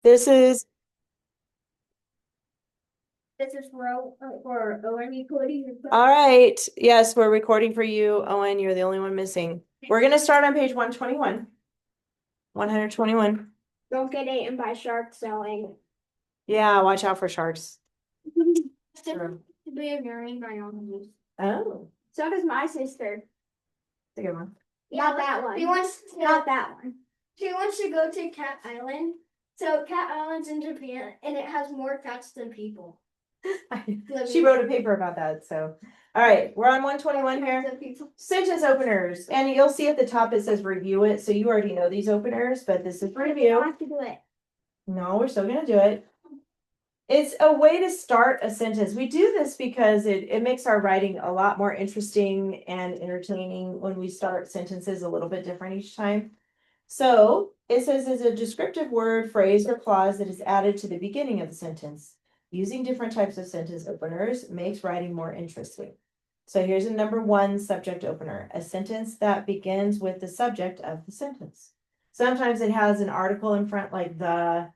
This is, This is for Owen recording. all right. Yes, we're recording for you, Owen. You're the only one missing. We're going to start on page 121. 121. Don't get eaten by sharks, Owen. Yeah, watch out for sharks. To be a marine biologist. Oh, So does my sister. that's a good one. Not that one. Not that one. She wants to go to Cat Island. So Cat Island's in Japan, and it has more cats than people. She wrote a paper about that. So, all right, we're on 121 here. Sentence openers. And you'll see at the top it says review it. So you already know these openers, but this is review. I have to do it. No, we're still going to do it. It's a way to start a sentence. We do this because it makes our writing a lot more interesting and entertaining when we start sentences a little bit different each time. So it says is a descriptive word, phrase, or clause that is added to the beginning of the sentence. Using different types of sentence openers makes writing more interesting. So here's a number one subject opener, a sentence that begins with the subject of the sentence. Sometimes it has an article in front like the,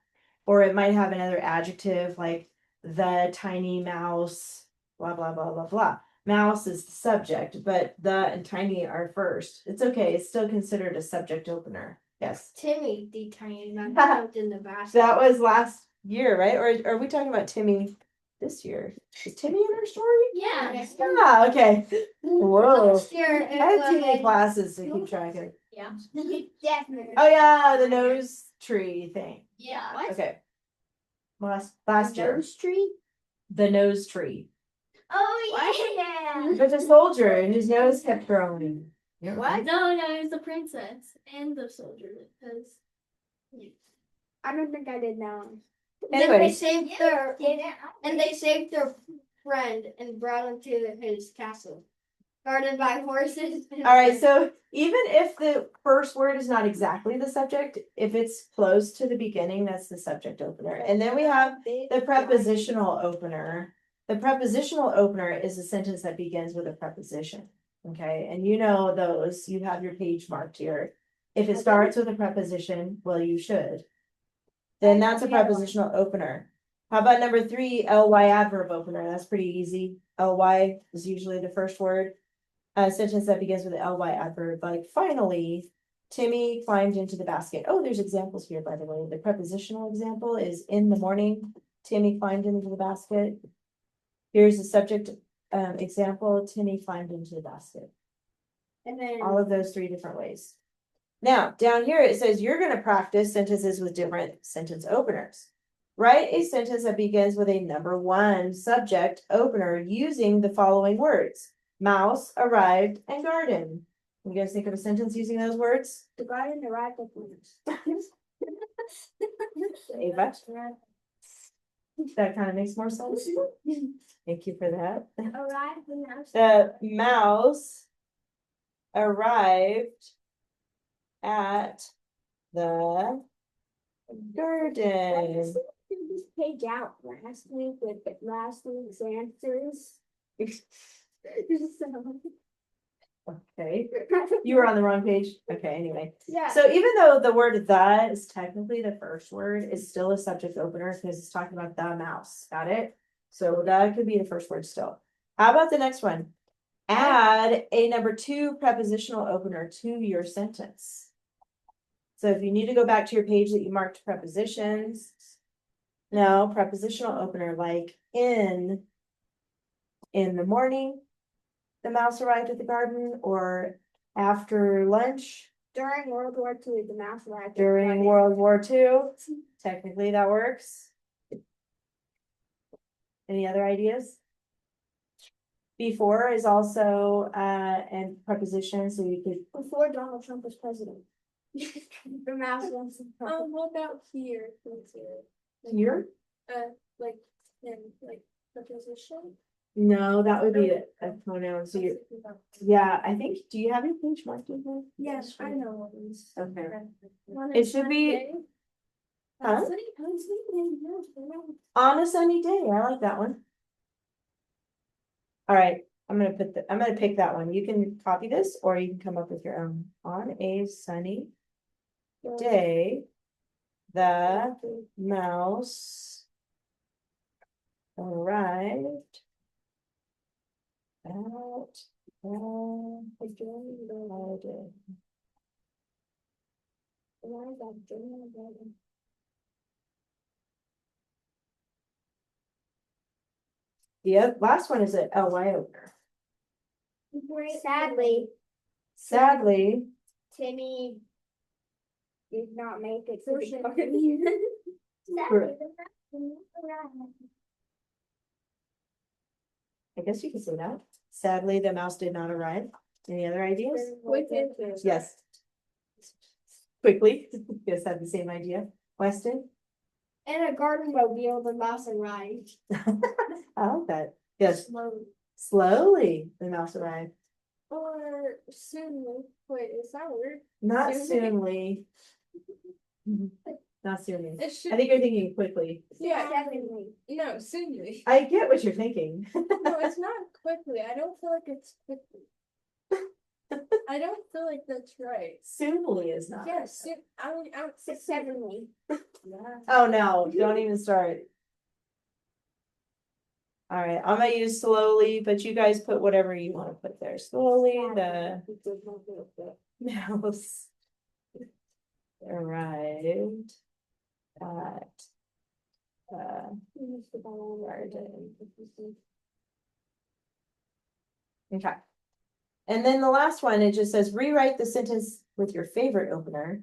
or it might have another adjective like the tiny mouse, blah, blah, blah, blah, blah. Mouse is the subject, but the and tiny are first. It's okay. It's still considered a subject opener. Yes. Timmy, the tiny man, jumped in the basket. That was last year, right? Or are we talking about Timmy this year? Is Timmy in our story? Yeah. Yeah, okay. Whoa. Last year, I had too many classes to keep track of. Yeah. Definitely. Oh yeah, the nose tree thing. Yeah. Okay. Last year. Nose tree? The nose tree. Oh yeah. There's a soldier and his nose kept growing. What? No, it's the princess and the soldier. Because I don't think I did that one. Anyways. They saved their friend and brought him to his castle, guarded by horses. All right, so even if the first word is not exactly the subject, if it's close to the beginning, that's the subject opener. And then we have the prepositional opener. The prepositional opener is a sentence that begins with a preposition. Okay, and you know those, you have your page marked here. If it starts with a preposition, well, you should. Then that's a prepositional opener. How about number 3, ly adverb opener? That's pretty easy. Ly is usually the first word. A sentence that begins with an ly adverb, like finally, Timmy climbed into the basket. Oh, there's examples here, by the way. The prepositional example is in the morning, Timmy climbed into the basket. Here's the subject example, Timmy climbed into the basket. And then all of those 3 different ways. Now, down here it says you're going to practice sentences with different sentence openers. Write a sentence that begins with a number 1 subject opener using the following words. Mouse arrived and garden. You guys think of a sentence using those words? the garden arrived at once. Ava? That kind of makes more sense. Thank you for that. Arrived The mouse arrived at the garden. This page out last week with last week's answers. Okay, you were on the wrong page. Okay, anyway. Yeah. So even though the word the is technically the first word, it's still a subject opener because it's talking about the mouse. Got it? So that could be the first word still. How about the next one? Add a number 2 prepositional opener to your sentence. So if you need to go back to your page that you marked prepositions, no, prepositional opener like in the morning, the mouse arrived at the garden, or after lunch. During World War II, the mouse arrived. During World War II. Technically that works. Any other ideas? Before is also and preposition, so you could. Before Donald Trump was president. The mouse was. What about here? Here? Like in preposition. No, that would be a pronoun. So you're, yeah, I think, do you have your page marked in here? Yes, I know what it is. Okay. It should be. Huh? On a sunny day. I like that one. All right, I'm gonna pick that one. You can copy this or you can come up with your own. On a sunny day, the mouse arrived at the garden. The last one is an LY opener. Sadly, Timmy did not make it. I guess you could say that. Sadly, the mouse did not arrive. Any other ideas? Yes. Quickly. Guess had the same idea. Weston? In a garden mobile, the mouse arrived. I like that. Yes. Slowly, the mouse arrived. Or soonly. Wait, is that weird? Not Soonly. soonly. Not soonly. It should, I think you're thinking quickly. yeah, Definitely. no, soonly. I get what you're thinking. No, it's not quickly. I don't feel like it's quickly. I don't feel like that's right. Soonly is not. Yes, soon, I would 6-7. Oh, no, don't even start. All right, I'm gonna use slowly, but you guys put whatever you want to put there. Slowly, the mouse arrived at garden. Okay. And then the last one, it just says rewrite the sentence with your favorite opener.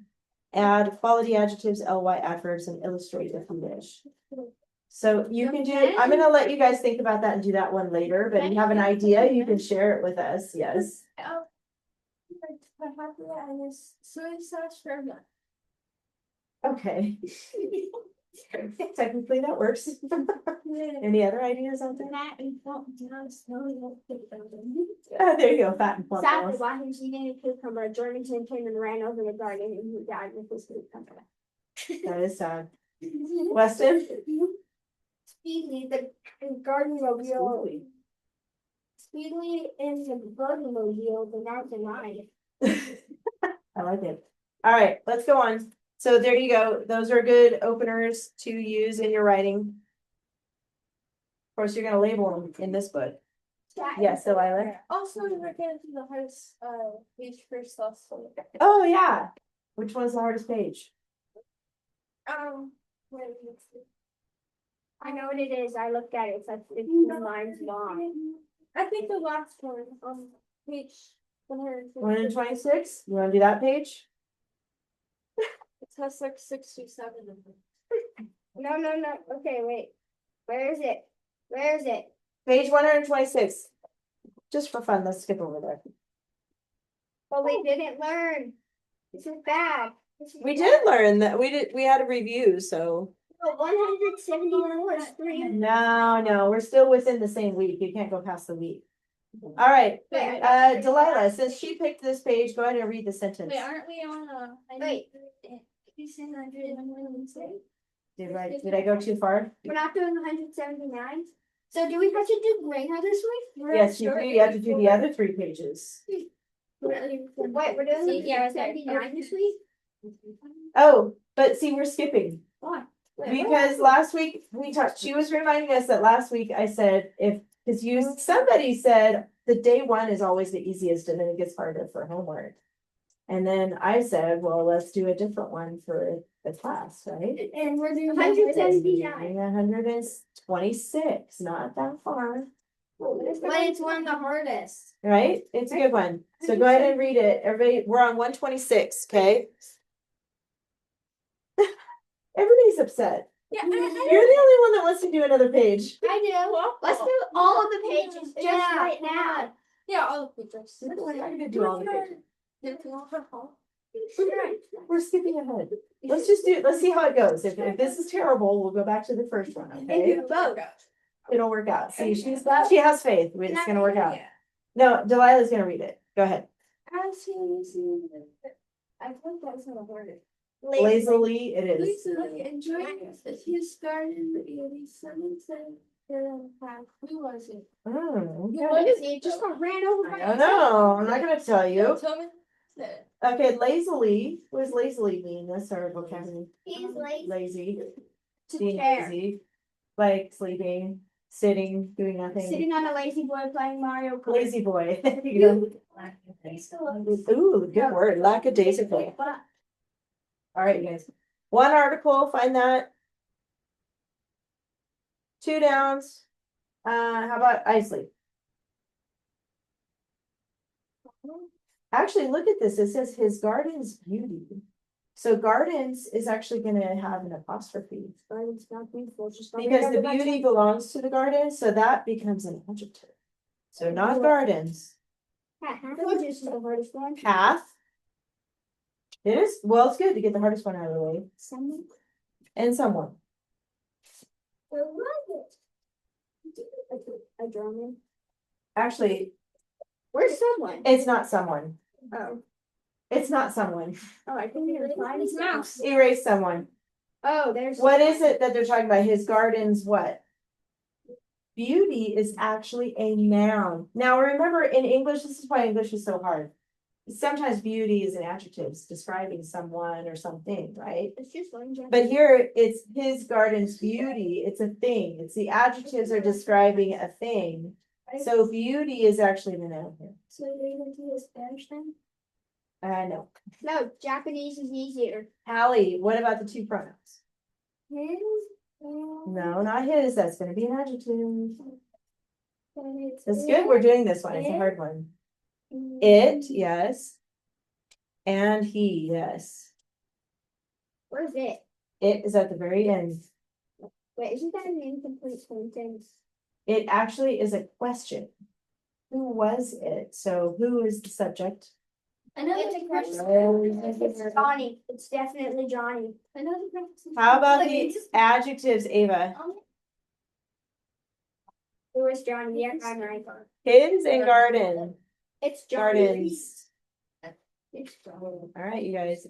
Add quality adjectives, ly adverbs, and illustrate if you wish. So you can do, I'm gonna let you guys think about that and do that one later, but if you have an idea, you can share it with us, yes. Okay. Technically, that works. Any other ideas out there? There you go, fat and plump. Sadly, mouse. while he was eating a cucumber, a Jorgensen came and ran over the garden and he died with his cucumber. That is sad. Weston? Speedly, the garden mobile. Speedily in the garden mobile, the mountain lion. I like it. All right, let's go on. So there you go. Those are good openers to use in your writing. Of course, you're gonna label them in this book. Yes, Delilah. Also, we're getting to the hardest page first lesson. Oh, yeah. Which one's the hardest page? Wait, let's see. I know what it is. I looked at it. It's like 15 lines long. I think the last one on page 126. 126? You wanna do that page? It has like 67 of them. No. Okay, wait. Where is it? Where is it? Page 126. Just for fun, let's skip over there. But we didn't learn. This is bad. We did learn that we had a review, so. 171 was 3. No, we're still within the same week. You can't go past the week. All right, Delilah, since she picked this page, go ahead and read the sentence. Wait, aren't we on Wait. Did I go too far? We're not doing 179. So do we have to do grammar this week? Yes, you do. You have to do the other 3 pages. Wait, we're doing 179 this week? Oh, but see, we're skipping. Why? Because last week we talked, she was reminding us that last week I said somebody said the day one is always the easiest and then it gets harder for homework. And then I said, well, let's do a different one for the class, right? And we're doing 179. 126, not that far, But it's one of the hardest. right? It's a good one. So go ahead and read it. Everybody, we're on 126, okay? Everybody's upset. Yeah, You're the only one that wants to do another page. I do. Let's do all of the pages just right now. Yeah, all the pages. I'm gonna do all the pages. We're skipping ahead. Let's see how it goes. If this is terrible, we'll go back to the first one, okay? It'll work out. See, she has faith. It's gonna work out. No, Delilah's gonna read it. Go ahead. I think that's not a word. Lazily, it is. Lazily enjoying his garden, the sunset. Who was it? Oh, What is it? Just got ran over I by don't know. I'm not gonna tell you. Tell me. it. Okay, lazily, what does lazily mean? That's our vocabulary. He's lazy. Lazy, To being chair. lazy, like sleeping, sitting, doing nothing. Sitting on a lazy boy playing Mario Kart. Lazy boy. There you go. Ooh, good word, lackadaisical. All right, you guys. One article, find that. 2 downs. How about Isley? Actually, look at this. It says his garden's beauty. So gardens is actually gonna have an apostrophe. Garden's not beautiful, it's just not Because the beauty belongs to the garden, so that becomes an adjective. So not gardens. This is the hardest one. Path. It is, well, it's good to get the hardest one out of the way. Someone. And someone. Where was it? A German. Actually, Where's someone? it's not someone. Oh. It's not someone. Oh, I couldn't even find his mouse. Erase someone. Oh, there's. What is it that they're talking about? His garden's what? Beauty is actually a noun. Now remember, in English, this is why English is so hard. Sometimes beauty is an adjective describing someone or something, right? It's just one German. But here it's his garden's beauty. It's a thing. It's the adjectives are describing a thing. So beauty is actually the noun here. So you're going to do Spanish then? No. No, Japanese is easier. Hallie, what about the 2 pronouns? His. No, not his. That's gonna be an adjective. It's That's good. We're doing this one. It's a hard one. It, yes. And he, yes. Where's it? It is at the very end. Wait, isn't that an incomplete sentence? It actually is a question. Who was it? So who is the subject? I know it's a question. It's Johnny. It's definitely Johnny. I know the person. How about the adjectives, Ava? It was Johnny. Yeah, I'm right. His and garden. It's Johnny. Gardens. It's Johnny. All right, you guys.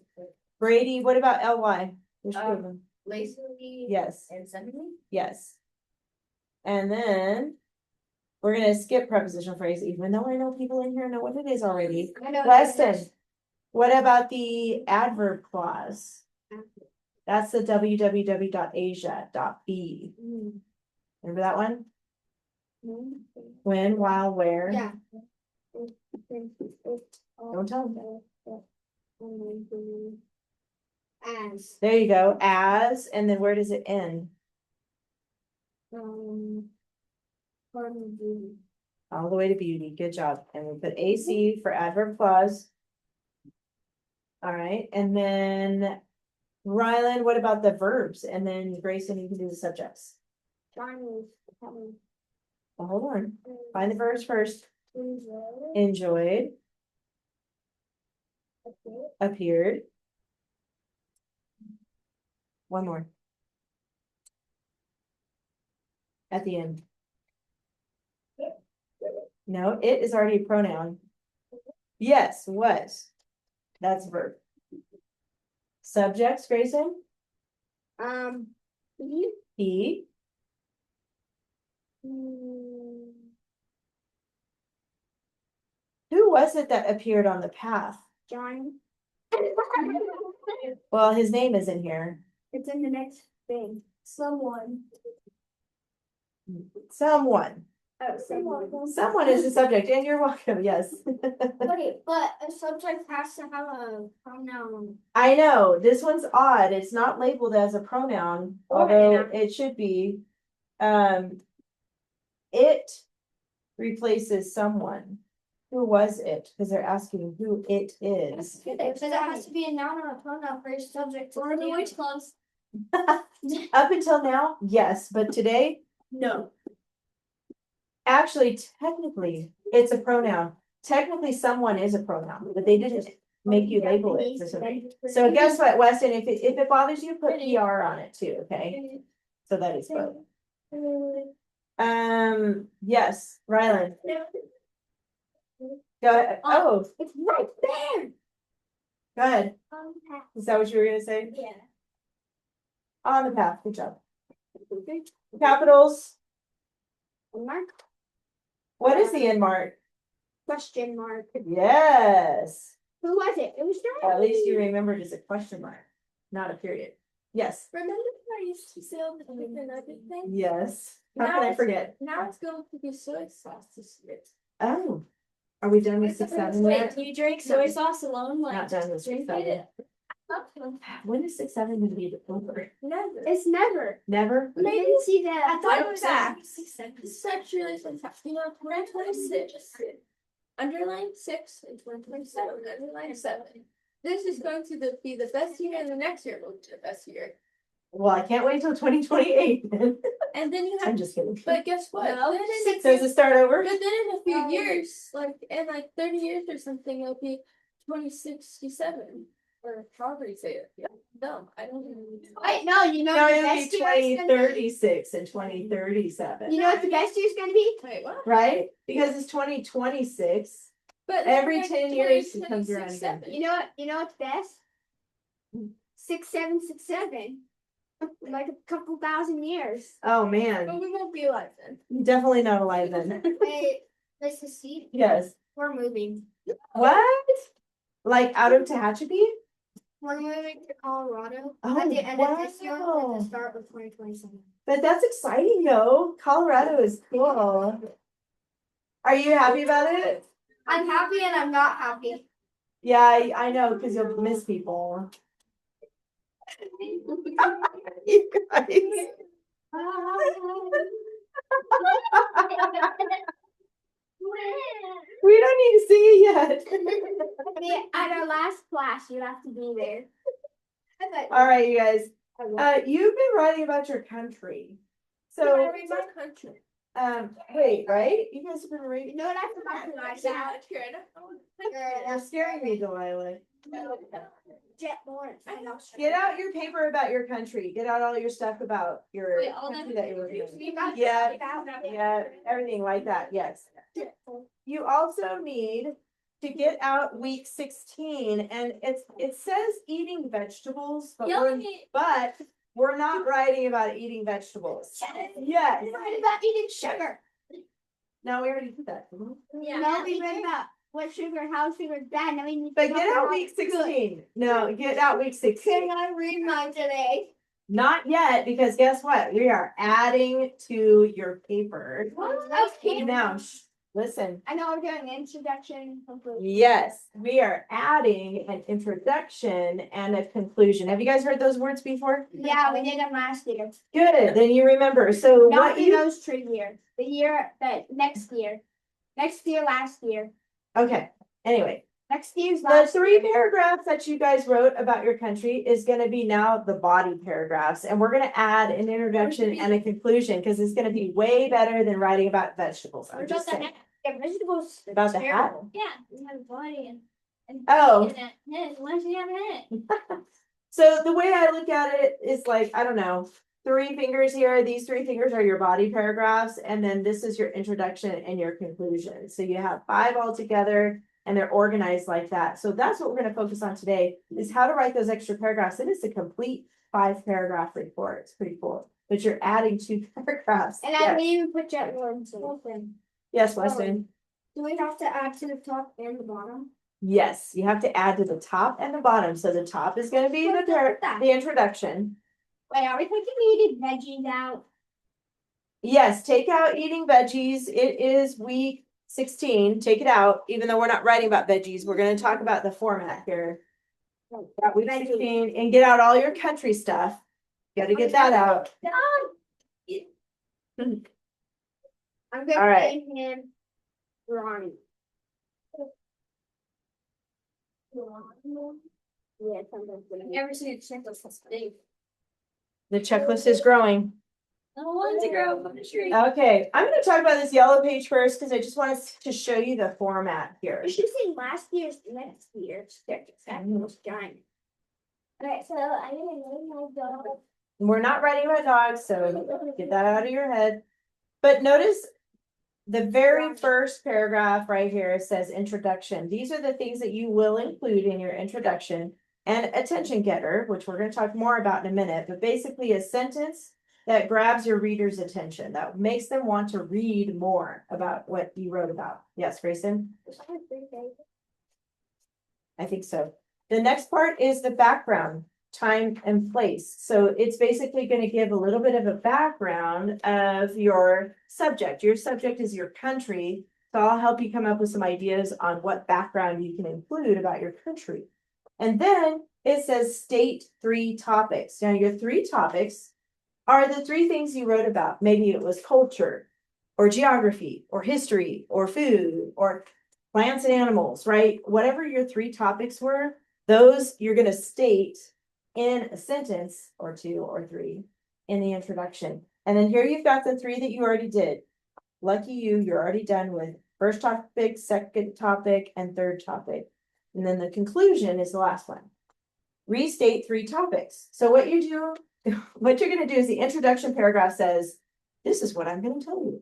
Brady, what about LY? There's 2 of them. Lazily. Yes, And suddenly. yes. And then we're gonna skip prepositional phrase, even though I know people in here know what it is already. I know. Weston, what about the adverb clause? That's the www.asia.b. Remember that one? When, while, where? Yeah. Don't tell them. As. There you go, as, and then where does it end? All the way to beauty, good job. And we put AC for adverb clause. All right, and then Ryland, what about the verbs? And then Grayson, you can do the subjects. Johnny. Well, hold on, find the verbs first. Enjoyed, appeared. One more. At the end. No, it is already a pronoun. Yes, was. That's a verb. Subjects, Grayson? He. Who was it that appeared on the path? Johnny. Well, his name is in here. It's in the next thing. Someone. Someone. Oh, someone. Someone is the subject, and you're welcome, yes. Wait, but a subject has to have a pronoun. I know, this one's odd. It's not labeled as a pronoun, Or although an it should be. It replaces someone. Who was it? Because they're asking who it is. Because it has to be a noun or a pronoun for each subject. Or the which clause? Up until now, yes, but today, No. actually, technically, it's a pronoun. Technically, someone is a pronoun, but they didn't make you label it for something. So guess what, Weston, if it bothers you, put PR on it too, okay? So that is both. Yes, Ryland. Go ahead. Oh, It's right there. go ahead. Is that what you were gonna say? Yeah. On the path, good job. Capitals, Mark? what is the end mark? Question mark. Yes. Who was it? It was Johnny. At least you remembered it's a question mark, not a period. Yes, Remember when I used to sail the ship and everything? yes. How can I forget? Now it's going to be soy sauce this year. Oh, are we done with 6-7 Wait, yet? do you drink soy sauce alone? Like, Not done with drink 6-7. it? When is 6-7 gonna be over? Never. It's never. Never? I didn't see that. I thought it Nope. was that. This is actually really fantastic. You know, 2026. Underline 6 and 2027. Underline 7. This is going to be the best year, and the next year will be the best year. Well, I can't wait till 2028. And then you I'm have, just kidding. but guess what? No. Then in a Does few, it start over? but then in a few No. years, like in like 30 years or something, it'll be 2067 or however you say it. Yeah. No, I don't even know. Wait, no, you know No, what the it'll be best year is gonna be? 2036 and 2037. You know what the best year is gonna be? Wait, what? Right? Because it's 2026. But Every like 10 years it comes around 2026, again. 7. You know what? You know what's best? 6767. Like a couple thousand years. Oh But man, we won't be alive then. definitely not alive then. Wait, let's just see. Yes. We're moving. What? Like out of Tehachapi? We're moving to Colorado Oh, at the end of this year wow. and the start of 2027. But that's exciting though. Colorado is cool. Are you happy about it? I'm happy and I'm not happy. Yeah, I know, because you'll miss people. You guys. We don't need to see it yet. At our last class, you have to be there. All right, you guys. You've been writing about your country. So, It's our country. wait, right? You guys have been reading. You know what I forgot to write down? You're scaring me, Delilah. Jet Lawrence. I know. Get out your paper about your country. Get out all your stuff about your Wait, all country that- that you're working on. You got Yeah. that? Yeah, everything like that, yes. You also need to get out week 16, and it says eating vegetables, but we're not writing about eating vegetables. Yes. What about eating sugar? No, we already did that. didn't we? No, we read about what sugar, how sugar is bad. Now we need to But talk get out about week good. 16. No, get out week 16. Can I read mine today? Not yet, because guess what? We are adding to your paper. Okay. Now, listen. I know we're doing an introduction. conclusion. Yes, we are adding an introduction and a conclusion. Have you guys heard those words before? Yeah, we did them last year. Good, then you remember. So Not what in you, those 3 years. The next year. Next year, last year. okay, anyway, Next year's the last. 3 paragraphs that you guys wrote about your country is gonna be now the body paragraphs. And we're gonna add an introduction and a conclusion, because it's gonna be way better than writing about vegetables. I'm What just about the saying. hat? The vegetables. About the hat? terrible. Yeah, we have a body and. Oh. Head. Why does he have a head? So the way I look at it is like, I don't know, 3 fingers here. These 3 fingers are your body paragraphs. And then this is your introduction and your conclusion. So you have 5 altogether and they're organized like that. So that's what we're going to focus on today is how to write those extra paragraphs. It is a complete 5-paragraph report. It's pretty cool. But you're adding 2 paragraphs. And I Yes. didn't even put Jet Lawrence in. Yes, Weston. Do we have to add to the top and the bottom? Yes, you have to add to the top and the bottom. So the top is going to be the introduction. Wait, are we taking eating veggies out? Yes, take out eating veggies. It is week 16. Take it out, even though we're not writing about veggies. We're going to talk about the format here. Got week 16 and get out all your country stuff. Got to get that out. I'm All gonna right. name him Ronnie. Yes, I'm gonna. Never seen a checklist that's big. The checklist is growing. I want to grow up on the tree. Okay, I'm going to talk about this yellow page first because I just want to show you the format here. You should see last year's next year's. They're exactly was giant. Alright, so I'm gonna name my dog. We're not writing about dogs, so get that out of your head. But notice the very first paragraph right here says introduction. These are the things that you will include in your introduction and attention getter, which we're going to talk more about in a minute, but basically a sentence that grabs your reader's attention, that makes them want to read more about what you wrote about. Yes, Grayson? I think so. The next part is the background, time and place. So it's basically going to give a little bit of a background of your subject. Your subject is your country. So I'll help you come up with some ideas on what background you can include about your country. And then it says state 3 topics. Now your 3 topics are the 3 things you wrote about. Maybe it was culture or geography or history or food or plants and animals, right? Whatever your 3 topics were, those you're going to state in a sentence or 2 or 3 in the introduction. And then here you've got the 3 that you already did. Lucky you, you're already done with first topic, second topic, and third topic. And then the conclusion is the last one. Restate 3 topics. So what you do, what you're going to do is the introduction paragraph says, this is what I'm going to tell you.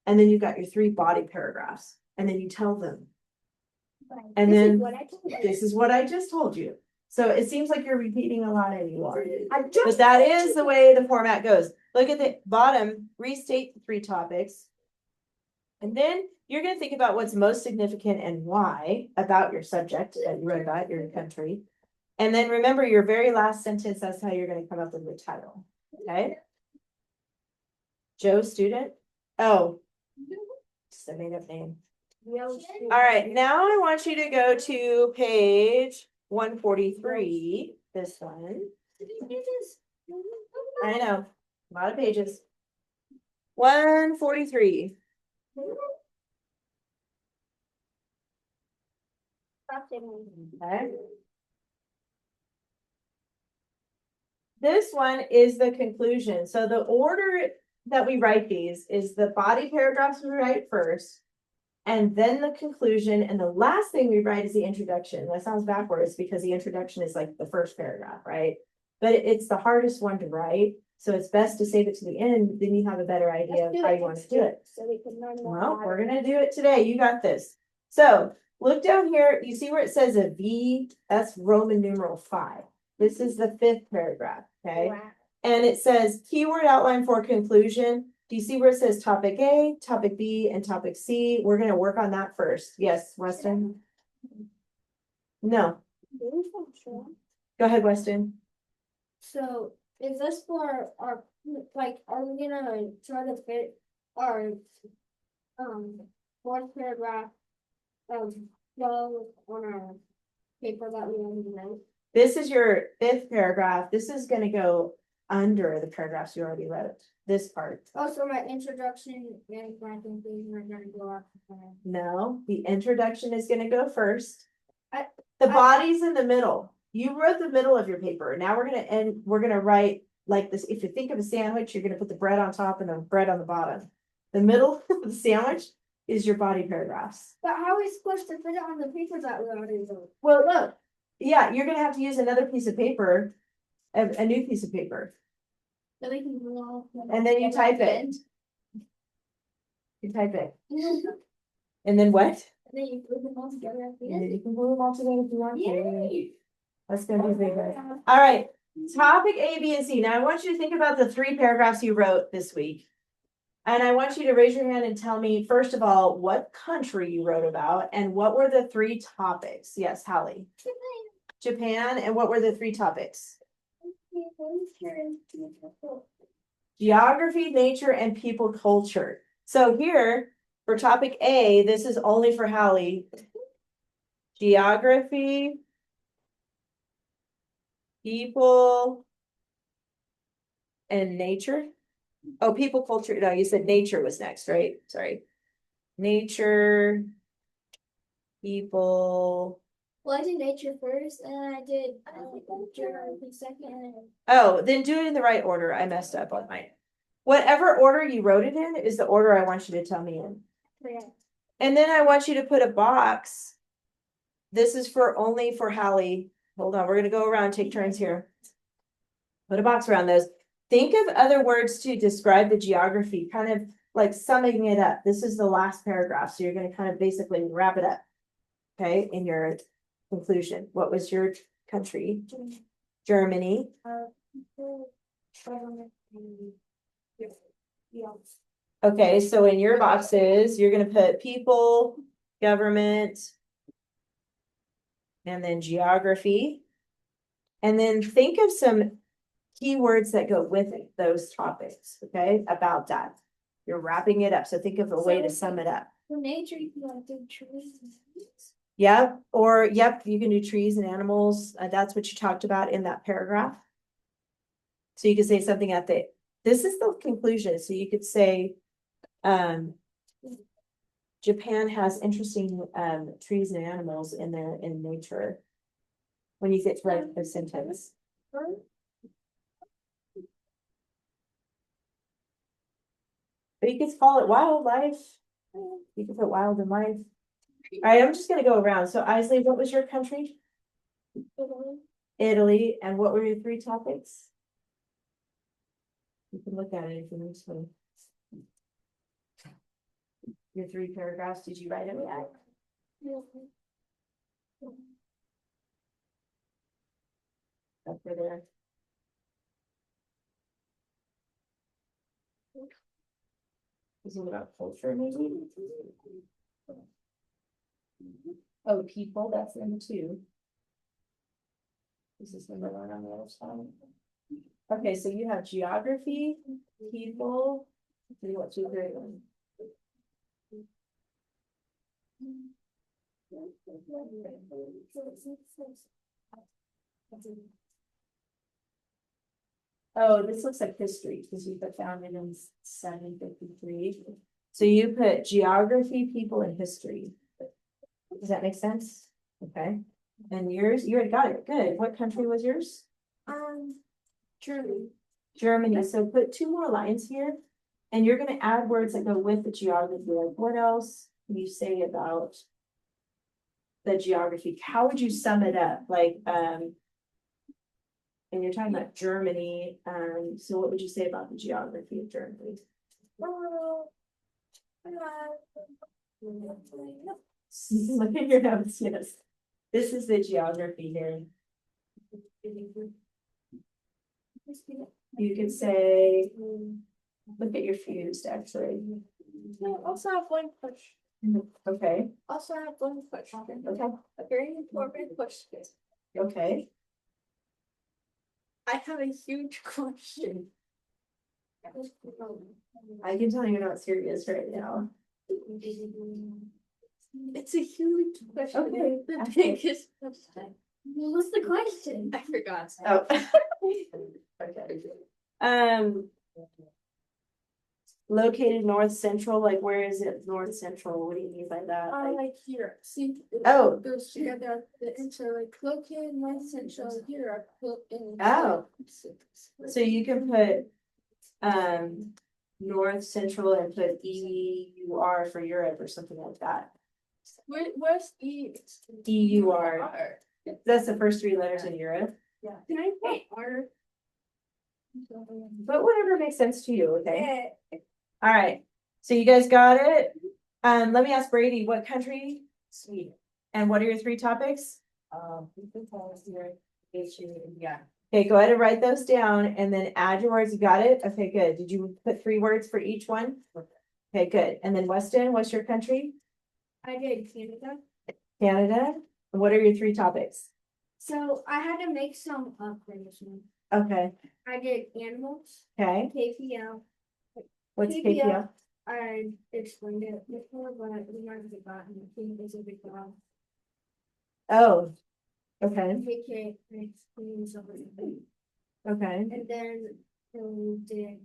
And then you've got your 3 body paragraphs, and then you tell them. And then this is what I just told you. So it seems like you're repeating a lot anymore. But that is the way the format goes. Look at the bottom, restate the 3 topics. And then you're going to think about what's most significant and why about your subject that you wrote about, your country. And then remember your very last sentence, that's how you're going to come up with your title. Okay. Joe, student. Oh, just a made up name. All right, now I want you to go to page 143. This one. I know, a lot of pages. 143. Okay. This one is the conclusion. So the order that we write these is the body paragraphs we write first, and then the conclusion, and the last thing we write is the introduction. That sounds backwards because the introduction is like the first paragraph, right? But it's the hardest one to write, so it's best to save it to the end, then you have a better idea of how you want to do it. So we can learn more. Well, we're gonna do it today. You got this. So look down here, you see where it says a V, that's Roman numeral 5. This is the 5th paragraph, okay? Wow. And it says keyword outline for conclusion. Do you see where it says topic A, topic B, and topic C? We're gonna work on that first. Yes, Weston? No, go ahead, Weston. So is this for our, like, are we gonna try to fit our, 4th paragraph of 12 on our paper that we already wrote? This is your 5th paragraph. This is gonna go under the paragraphs you already wrote, this part. Oh, so my introduction and my conclusion are gonna go up. No, the introduction is gonna go first. I- The body's in the middle. You wrote the middle of your paper. Now we're gonna end, we're gonna write like this. If you think of a sandwich, you're gonna put the bread on top and the bread on the bottom. The middle of the sandwich is your body paragraphs. But how are we supposed to fit it on the paper that we already wrote? Well, look, yeah, you're gonna have to use another piece of paper, a new piece of paper, So we can go off. and then you type it. You type it, and then what? And then you put them all together at the And end. then you can glue them all together if you want to. Yay! That's gonna be bigger. All right, topic A, B, and C. Now I want you to think about the 3 paragraphs you wrote this week. And I want you to raise your hand and tell me, first of all, what country you wrote about and what were the 3 topics? Yes, Hallie. Japan, and what were the 3 topics? Geography, nature, and people culture. So here, for topic A, this is only for Hallie. Geography, people, and nature. Oh, people, culture. No, you said nature was next, right? Sorry. Nature, people. Well, I did nature first, and then I did geography second. Oh, then do it in the right order. I messed up on mine. Whatever order you wrote it in is the order I want you to tell me in. Yeah. And then I want you to put a box. This is for only for Hallie. Hold on, we're gonna go around, take turns here. Put a box around those. Think of other words to describe the geography, kind of like summing it up. This is the last paragraph, so you're gonna kind of basically wrap it up. Okay, in your conclusion. What was your country? Germany. Okay, so in your boxes, you're gonna put people, government, and then geography. And then think of some keywords that go with those topics, okay, about that. You're wrapping it up, so think of a way to sum it up. For nature, you can like do trees. Yep, or yep, you can do trees and animals. That's what you talked about in that paragraph. So you could say something at this is the conclusion. So you could say, Japan has interesting trees and animals in nature. When you get to write a sentence. But you could call it wildlife. You could put wild and life. All right, I'm just gonna go around. So Isley, what was your country? Italy. And what were your 3 topics? You can look at it if you need to. Your 3 paragraphs, did you write them yet? Up for there. Is it about culture maybe? Oh, people, that's number 2. This is number 1 on the other side. Okay, so you have geography, people. You want to agree on? Oh, this looks like history because you put founded in 753. So you put geography, people, and history. Does that make sense? Okay. And yours, you already got it. Good. What country was yours? Germany. Germany. So put 2 more lines here. And you're gonna add words that go with the geography. Like what else can you say about the geography? How would you sum it up? Like, and you're talking about Germany. So what would you say about the geography of Germany? Look at your notes, yes. This is the geography here. You could say, look at your fused actually. I also have one question. Okay, Also have one question. okay, A very important question. okay. I have a huge question. I can tell you're not serious right now. It's a huge question. Okay, The ask it. biggest question. What's the question? I forgot. Oh. Okay. Located north central, like where is it north central? What do you mean by that? Like, Like here, see. Oh. It goes together, into like located north central Europe. Oh. so you can put north central and put EUR for Europe or something like that. Where's E? EUR. That's the first 3 letters in Europe. Can I put R? But whatever makes sense to you, okay? All right. So you guys got it? Let me ask Brady, what country? Sweden. And what are your 3 topics? Yeah. Okay, go ahead and write those down and then add your words. You got it? Okay, good. Did you put 3 words for each one? Okay, good. And then Weston, what's your country? I did Canada. Canada. And what are your 3 topics? So I had to make some up for this one. Okay, I did animals, okay. KPL. What's KPL. KPL? I explained it before, but we might have forgotten. I think it's a big problem. Oh, okay, KK explains something. okay. And then we did.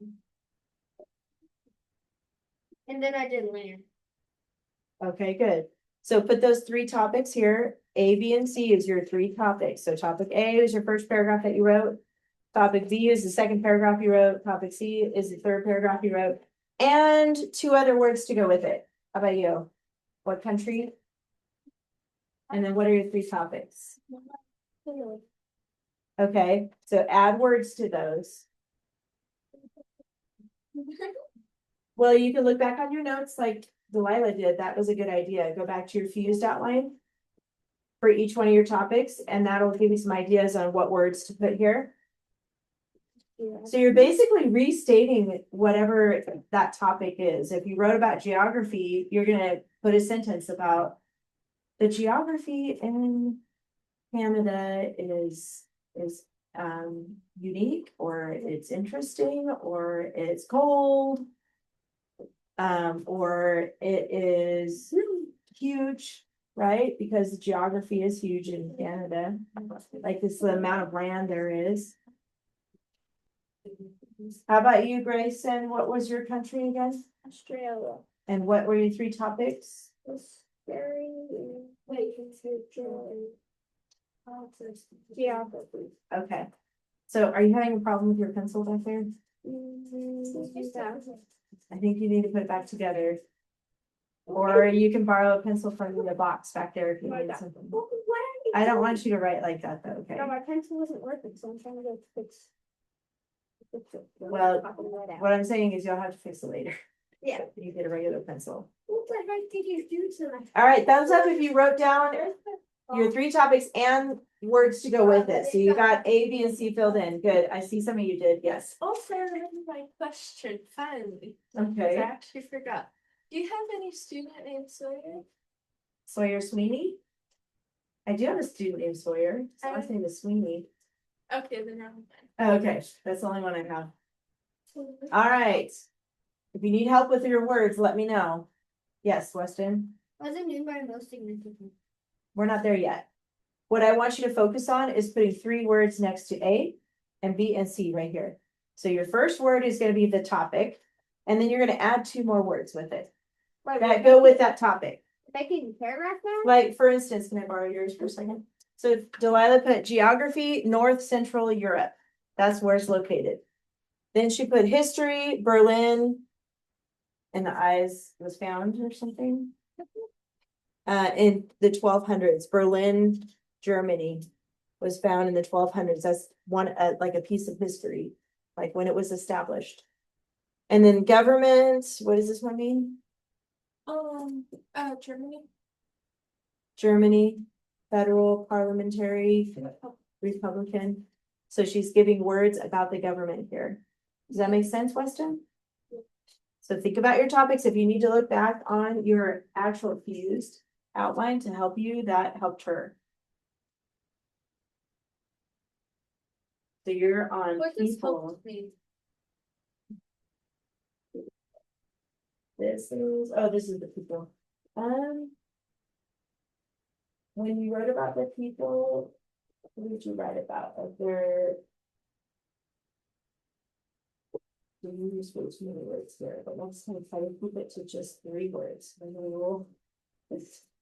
And then I did land. Okay, good. So put those 3 topics here. A, B, and C is your 3 topics. So topic A is your first paragraph that you wrote. Topic B is the second paragraph you wrote. Topic C is the 3rd paragraph you wrote. And 2 other words to go with it. How about you? What country? And then what are your 3 topics? Okay, so add words to those. Well, you can look back on your notes like Delilah did. That was a good idea. Go back to your fused outline for each one of your topics, and that'll give you some ideas on what words to put here. So you're basically restating whatever that topic is. If you wrote about geography, you're gonna put a sentence about the geography in Canada is unique, or it's interesting, or it's cold. Or it is huge, right? Because the geography is huge in Canada. Like this, the amount of land there is. How about you, Grayson? What was your country again? Australia. And what were your three topics? History, geography. Okay. So are you having a problem with your pencil back there? I think you need to put it back together. Or you can borrow a pencil from the box back there if you need something. I don't want you to write like that though, okay? No, my pencil isn't working, so I'm trying to go fix it. Well, what I'm saying is you'll have to fix it later. Yeah. You get a regular pencil. What the heck did you do tonight? All right, thumbs up if you wrote down your three topics and words to go with it. So you got A, B, and C filled in. Good. I see some of you did. Yes. Also, my question, finally. Okay. I actually forgot. Do you have any student named Sawyer? Sawyer Sweeney. I do have a student named Sawyer. His last name is Sweeney. Okay, then never mind. Okay, that's the only one I have. All right. If you need help with your words, let me know. Yes, Weston. What's it mean by most significant? We're not there yet. What I want you to focus on is putting three words next to A and B and C right here. So your first word is going to be the topic, and then you're going to add two more words with it that go with that topic. Making paragraph now? Like, for instance, can I borrow yours for a second? So Delilah put geography, North Central Europe. That's where it's located. Then she put history, Berlin, and the eyes was found or something. In the 1200s, Berlin, Germany was found in the 1200s. That's one, like a piece of history, like when it was established. And then government, what does this one mean? Germany. Germany, federal, parliamentary, Republican. So she's giving words about the government here. Does that make sense, Weston? So think about your topics. If you need to look back on your actual fused outline to help you, that helped her. So you're on What does people. help mean? This is the people. When you wrote about the people, what did you write about? Like their. You use way too many words here, but next time try to keep it to just 3 words. And then we'll. I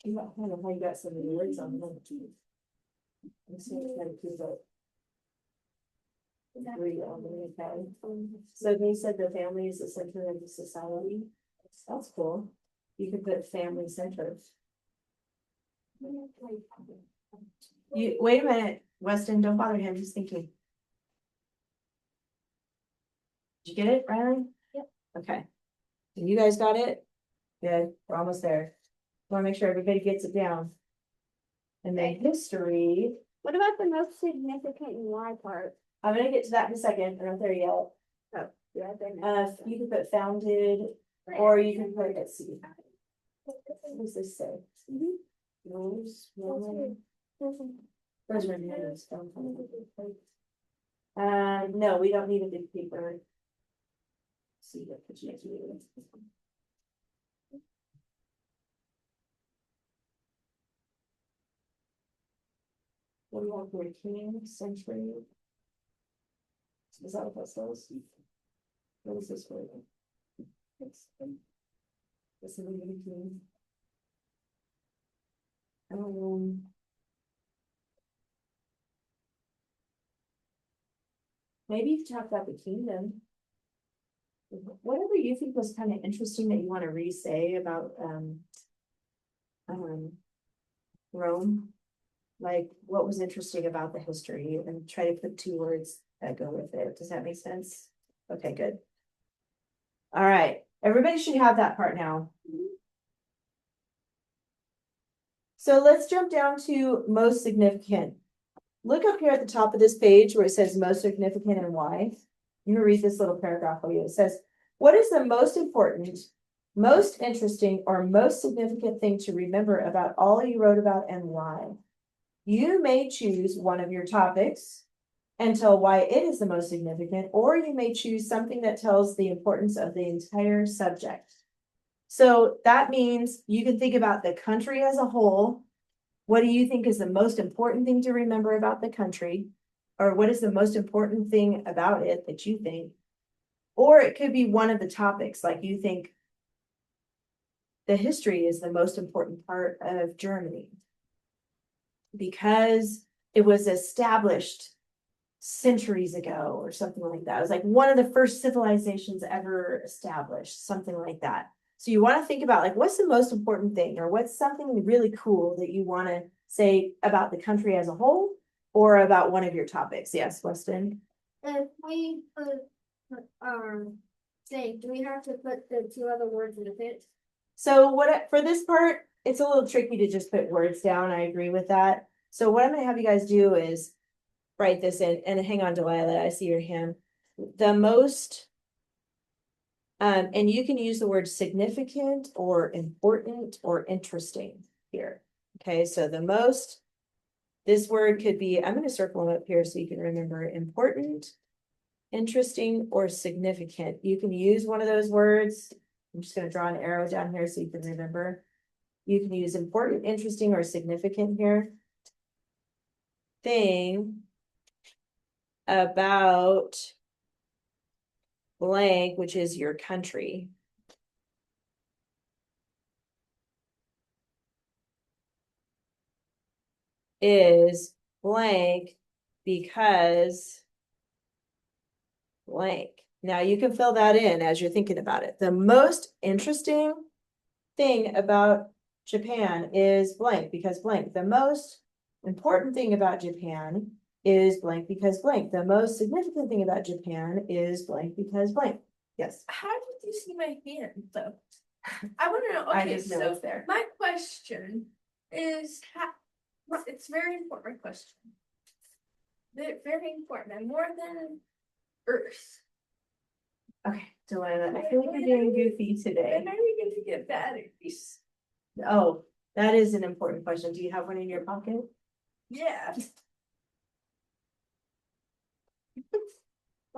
don't know how you got so many words on one. I'm just gonna try to keep it. 3 on the okay. So they said the family is the center of the society. That's cool. You could put family centered. You wait a minute, Weston, don't bother him, he's thinking. Did you get it, Riley? Yep. Okay. And you guys got it? Good, we're almost there. Want to make sure everybody gets it down. And then history, What about the most significant and why part? I'm gonna get to that in a second, we're not there yet. Oh, yeah, then. You can put founded, or you can put, let's see. What does this say? Rose, Roman. Those are names. No, we don't need a big paper. See what the next video is. What do you have for king, century? Is that what that says? What is this word? It's a little king. Maybe you could talk about the kingdom. Whatever you think was kind of interesting that you want to re-say about Rome. Like what was interesting about the history, and try to put 2 words that go with it. Does that make sense? Okay, good. All right, everybody should have that part now. So let's jump down to most significant. Look up here at the top of this page where it says most significant and why. I'm gonna read this little paragraph for you. It says, what is the most important, most interesting, or most significant thing to remember about all you wrote about and why? You may choose one of your topics and tell why it is the most significant, or you may choose something that tells the importance of the entire subject. So that means you can think about the country as a whole. What do you think is the most important thing to remember about the country? Or what is the most important thing about it that you think? Or it could be one of the topics, like you think the history is the most important part of Germany because it was established centuries ago or something like that. It was like one of the first civilizations ever established, something like that. So you want to think about like, what's the most important thing or what's something really cool that you want to say about the country as a whole or about one of your topics? Yes, Weston. If we put, say, do we have to put the two other words in it? So for this part, it's a little tricky to just put words down. I agree with that. So what I'm gonna have you guys do is write this in and hang on, Delilah, I see your hand. The most, and you can use the word significant or important or interesting here. Okay, so the most, this word could be, I'm gonna circle them up here so you can remember important, interesting, or significant. You can use one of those words. I'm just gonna draw an arrow down here so you can remember. You can use important, interesting, or significant here. Thing about blank, which is your country. Is blank because blank. Now you can fill that in as you're thinking about it. The most interesting thing about Japan is blank because blank. The most important thing about Japan is blank because blank. The most significant thing about Japan is blank because blank. Yes. How did you see my hand though? I want to know. I Okay, just know so it's there. my question is, it's very important question. Very important, and more than Earth. Okay, Delilah, I feel like you're doing goofy today. When are we going to get batteries? Oh, that is an important question. Do you have one in your pocket? Yeah.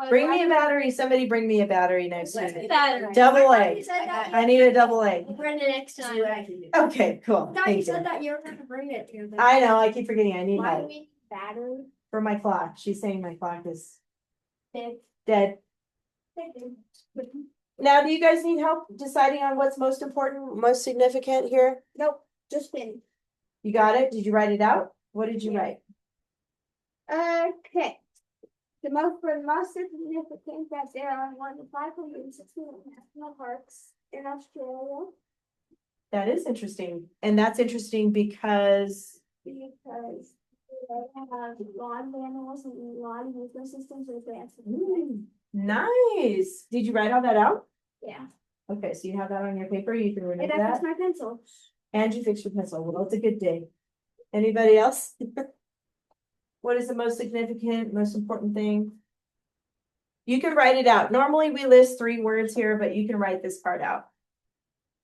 Bring me a battery. Somebody bring me a battery next week. Battery. Double I thought A. you said that I need a double A. for the next time. Okay, cool. I thought you Thank said you. that you were gonna bring it to them. I know, I keep forgetting I need Why do help we need battery? for my clock. She's saying my clock is Big. dead. Now, do you guys need help deciding on what's most important, most significant here? Nope, just been. You got it? Did you write it out? What did you Yeah. write? Okay. The most significant that there are more than 560 national parks in Australia That is interesting. And that's interesting because because they have a lot of animals and a lot of ecosystems with plants. nice. Did you write all that out? Yeah. Okay, so you have that on your paper. You can And remember I that. fixed my pencil. And you fixed your pencil. Well, it's a good day. Anybody else? What is the most significant, most important thing? You can write it out. Normally we list 3 words here, but you can write this part out.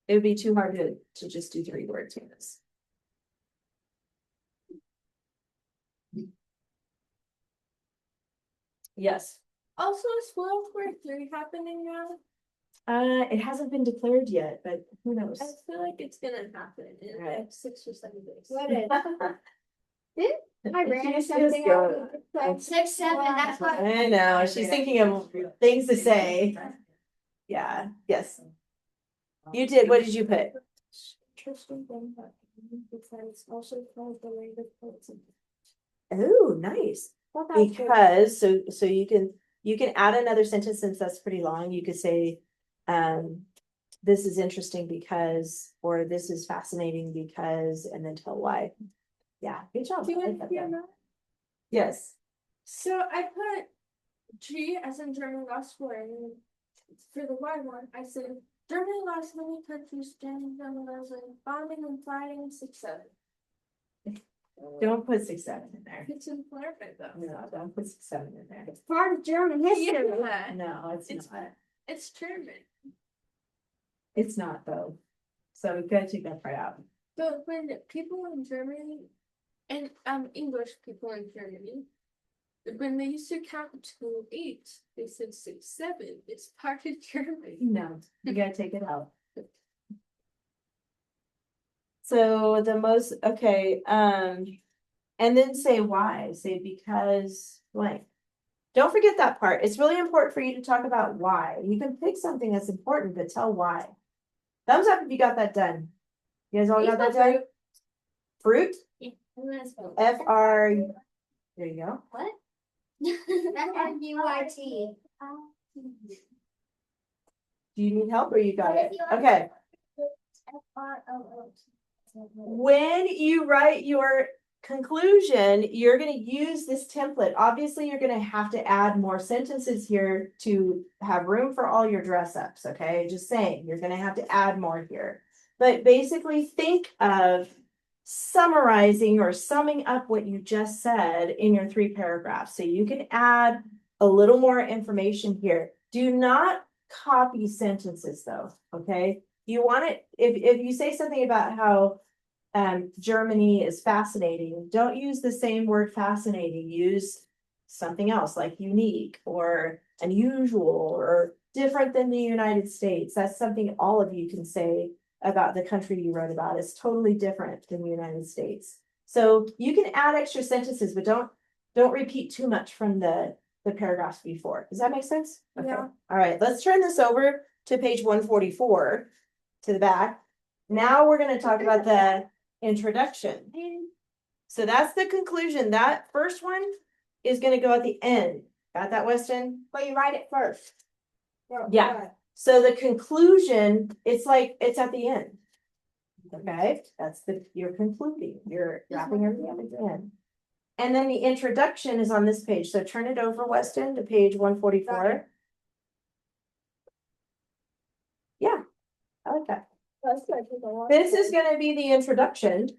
It would be too hard to just do 3 words in this. Yes. Also, is World War III happening now? It hasn't been declared yet, but who knows? I feel like it's gonna happen in Right. like 6 or 7 days. What is? I ran She's something just out. going- 6, 7, that's what. I know, she's thinking of things to say. Yeah, yes. You did, what did you put? Interesting thing about because also called the language person. Oh, nice. Because, so you can add another sentence since that's pretty long. You could say, this is interesting because, or this is fascinating because, and then tell why. Yeah, good job. Do you I like want that to hear one. that? Yes. So I put G as in German lost war, and for the Y one, I said Germany lost many countries during bombing and fighting 6-7. Don't put 6-7 in there. It's important though. No, don't put 6-7 in there. It's part of German history. Yeah, No, it's It's- not. it's German. It's not though. So we've got to take that part out. But when people in Germany And English people in Germany, when they used to count to 8, they said 6, 7. It's part of German. No, you gotta take it out. So the most, okay, and then say why, say because blank. Don't forget that part. It's really important for you to talk about why. You can pick something that's important, but tell why. Thumbs up if you got that done. You guys all got that done? Fruit? F-R, there you go. What? F-R-U-I-T. Do you need help or you got it? Okay. F-R-O-O. When you write your conclusion, you're going to use this template. Obviously, you're going to have to add more sentences here to have room for all your dress ups. Okay, just saying, you're going to have to add more here. But basically, think of summarizing or summing up what you just said in your 3 paragraphs. So you can add a little more information here. Do not copy sentences though. Okay, you want it, if you say something about how Germany is fascinating, don't use the same word fascinating. Use something else like unique or unusual or different than the United States. That's something all of you can say about the country you wrote about. It's totally different than the United States. So you can add extra sentences, but don't repeat too much from the paragraphs before. Does that make sense? Okay. Yeah. All right, let's turn this over to page 144 to the back. Now we're going to talk about the introduction. So that's the conclusion. That first one is going to go at the end. Got that, Weston? But you write it first. Yeah. So the conclusion, it's like it's at the end. Okay, that's you're concluding. You're wrapping everything up at the end. And then the introduction is on this page. So turn it over, Weston, to page 144. Yeah, I like that. This is going to be the introduction.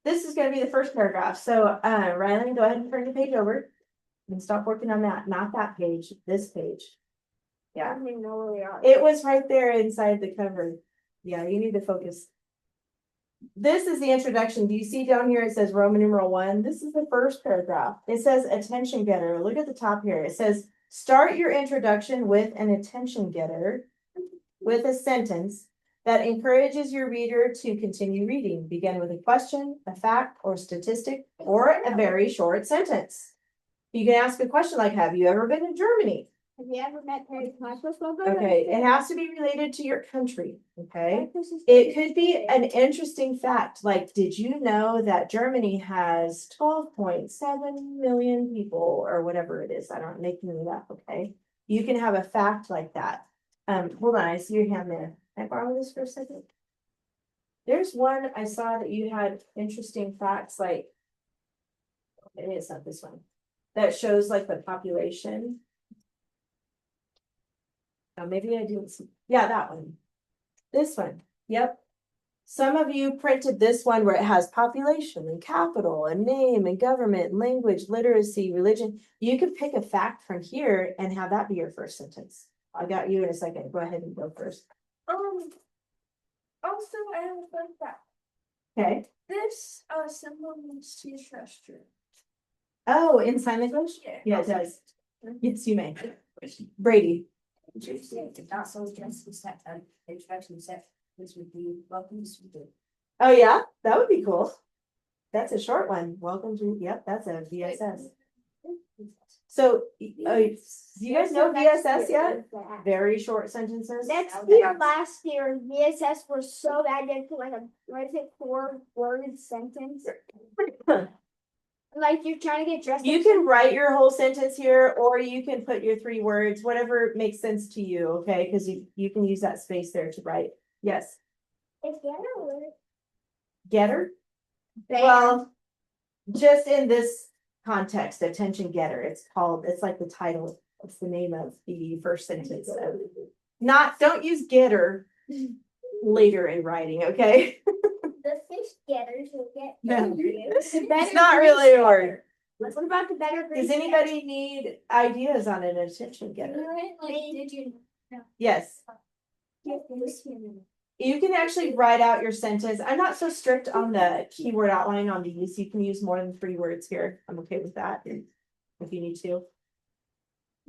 This is going to be the first paragraph. So, Riley, go ahead and turn the page over and stop working on that. Not that page, this page. Yeah. I don't even know where we are. It was right there inside the cover. Yeah, you need to focus. This is the introduction. Do you see down here? It says Roman numeral 1. This is the first paragraph. It says attention getter. Look at the top here. It says start your introduction with an attention getter with a sentence that encourages your reader to continue reading. Begin with a question, a fact, or statistic, or a very short sentence. You can ask a question like, have you ever been to Germany? Have you ever met Perry Microscope? Okay, it has to be related to your country, okay? It could be an interesting fact, like, did you know that Germany has 12.7 million people, or whatever it is? I don't making it up, okay? You can have a fact like that. Hold on, I see your hand there. Can I borrow this for a second? There's one I saw that you had interesting facts, like, maybe it's not this one, that shows like the population. Maybe I didn't see, yeah, that one. This one, yep. Some of you printed this one where it has population and capital and name and government, language, literacy, religion. You could pick a fact from here and have that be your first sentence. I got you in a second. Go ahead and go first. Also, I have a fun fact. Okay. This symbol means to gesture. Oh, in sign language? Yeah, it does. Yes, you may. Brady. Also, just set an introduction set, this would be welcome to the. Oh, yeah, that would be cool. That's a short one. Welcome to, yep, that's a VSS. So, do you guys know VSS yet? Very short sentences. Next year, last year, VSS was so bad they put like a, what is it, 4-word sentence. Like you're trying to get dressed. You can write your whole sentence here, or you can put your 3 words, whatever makes sense to you, okay? Because you can use that space there to write. Yes. Is getter a word? Getter? Well, just in this context, attention getter, it's like the title, it's the name of the first sentence. Don't use getter later in writing, okay? The fish getters will get. No. It's It's not really a word. What about the better? Does anybody need ideas on an attention getter? Did you? Yes. You can actually write out your sentence. I'm not so strict on the keyword outline on these. You can use more than 3 words here. I'm okay with that if you need to.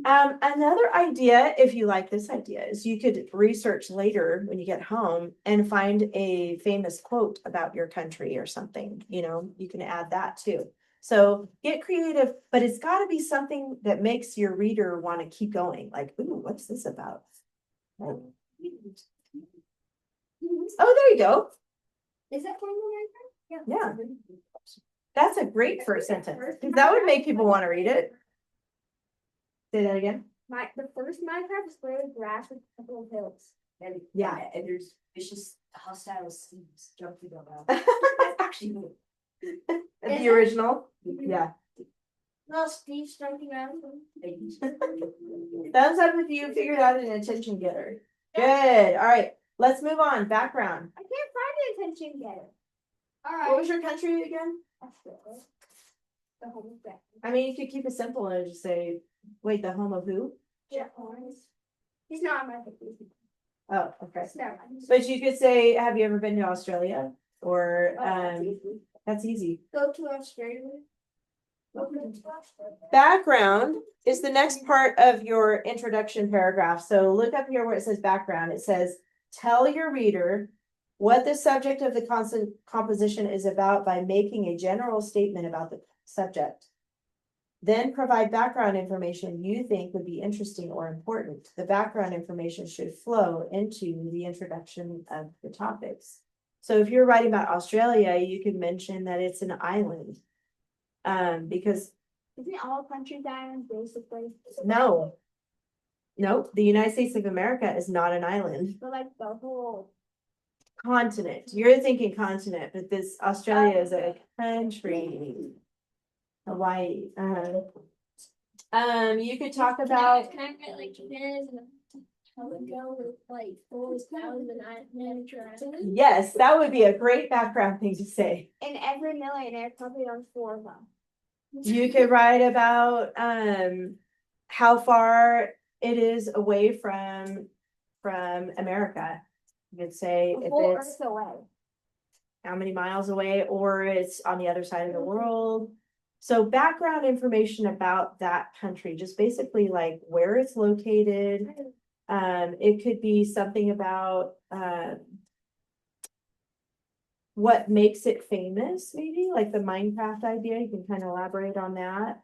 Another idea, if you like this idea, is you could research later when you get home and find a famous quote about your country or something, you know, you can add that too. So get creative, but it's gotta be something that makes your reader want to keep going, like, ooh, what's this about? Like, oh, there you go. Is that from the Yeah. That's a great first sentence, because that would make people want to read it. Say that again. The first Minecraft is literally grass with a couple of hills. And Yeah. and there's vicious hostile Steve's jumping around. That's actually good. The original, yeah. No, Steve's jumping around. Thumbs up if you figured out an attention getter. Good, all right, let's move on, background. I can't find the attention getter. All What was right. your country again? Australia. The home of that. I mean, you could keep it simple and just say, wait, the home of who? Jeff Lawrence. He's not on my picture. Oh, okay. Never mind. But you could say, have you ever been to Australia? Or, Oh, that's easy. that's easy. Go to Australia. Go to Australia. Background is the next part of your introduction paragraph. So look up here where it says background. It says, tell your reader what the subject of the constant composition is about by making a general statement about the subject. Then provide background information you think would be interesting or important. The background information should flow into the introduction of the topics. So if you're writing about Australia, you could mention that it's an island. Because Isn't all countries islands basically? no. Nope, the United States of America is not an island. But like the whole. Continent. You're thinking continent, but this Australia is a country. Hawaii. You could talk about. Can I get like Japan and how it go with like 4,000 islands? Yes, that would be a great background thing to say. And every millionaire probably owns 4 of them. You could write about how far it is away from America. You could say The if whole it's Earth away. how many miles away, or it's on the other side of the world. So background information about that country, just basically like where it's located. It could be something about what makes it famous, maybe like the Minecraft idea. You can kind of elaborate on that.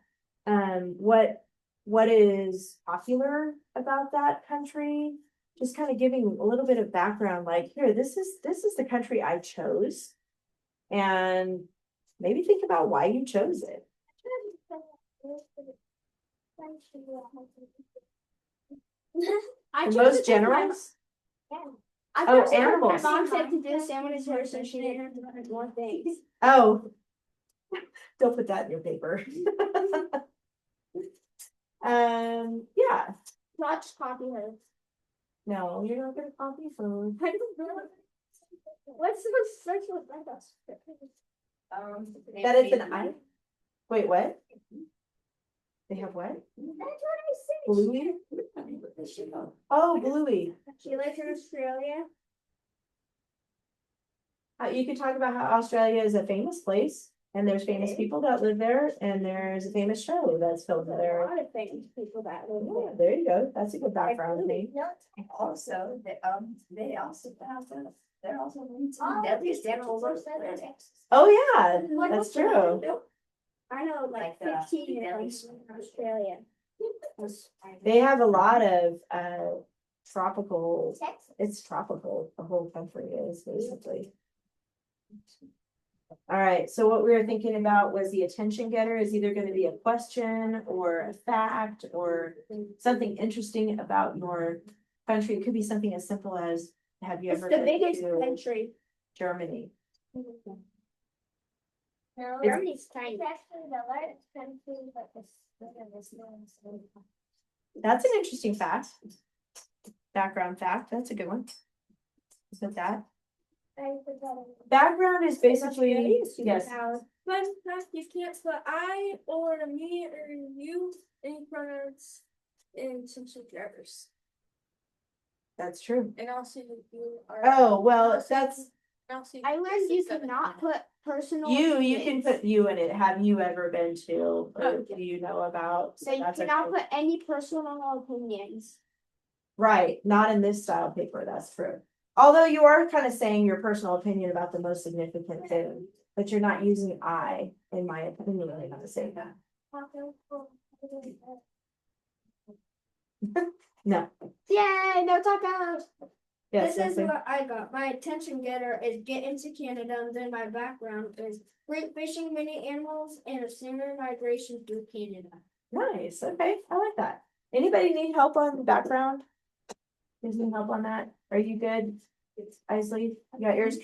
What is popular about that country? Just kind of giving a little bit of background, like here, this is the country I chose. And maybe think about why you chose it. I The chose most to take my- generous? Yeah. Oh, animals. My mom said to do sandwiches first, so she didn't have to do more things. Oh. Don't put that in your paper. Yeah, Not just copy her. no, you're not gonna copy food. I don't know. What's the most social about us? That it's an island. Wait, what? They have what? That's what I said. Bluey? Oh, Bluey. She lives in Australia. You could talk about how Australia is a famous place and there's famous people that live there and there's a famous show that's filmed There's a there. lot of famous people that live Yeah, there. there you go. That's a good background thing. And also, they also have, they're also linked to Oh, deadliest these animals on the planet. Oh, yeah, What that's else do I true. know? I know like Like the 15 deadliest in Australia. They have a lot of tropical, Texas. it's tropical, the whole country is basically. All right, so what we were thinking about was the attention getter is either gonna be a question or a fact or something interesting about your country. It could be something as simple as, have you It's ever the been biggest to country. Germany? No, It's- Germany's tiny. It's actually the largest country, but the That's an interesting fact. Background fact, that's a good one. Put that. Background is basically, yes, Fun fact, you can't put I or me or you in pronouns in subject drivers. That's true. And also you are. Oh, well, that's, and also I learned you 6, could 7, not 8. put personal. you can opinions. put you in it. Have you ever been to, or Oh, do you know about? So you That's cannot okay. put any personal opinions. Right, not in this style paper, that's true. Although you are kind of saying your personal opinion about the most significant thing, but you're not using I, in my opinion, I'm not saying that. No, Yay, no tacos. yes, This is that's what I got. My attention getter is get into Canada, and then my background is great fishing, many animals, and a salmon migration through Canada. nice, okay, I like that. Anybody need help on the background? Need some help on that? Are you good? Isley, you got yours?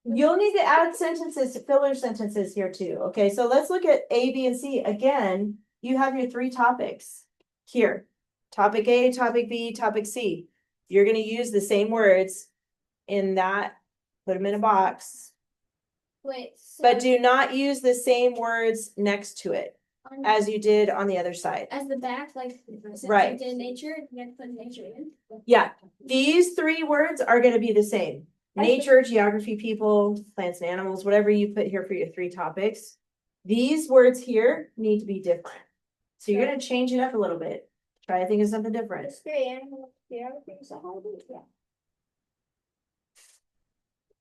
You'll need to add sentences, filler sentences here too, okay, so let's look at A, B, and C. Again, you have your 3 topics here. Topic A, topic B, topic C. You're gonna use the same words in that, put them in a box, Wait, so but do not use the same words next to it as you did on the other side. as the back, like since Right. you did nature, you have to put nature in. Yeah, these 3 words are gonna be the same. Nature, geography, people, plants and animals, whatever you put here for your 3 topics. These words here need to be different. So you're gonna change it up a little bit. Try to think of something different. History, animal, geography, so how do yeah.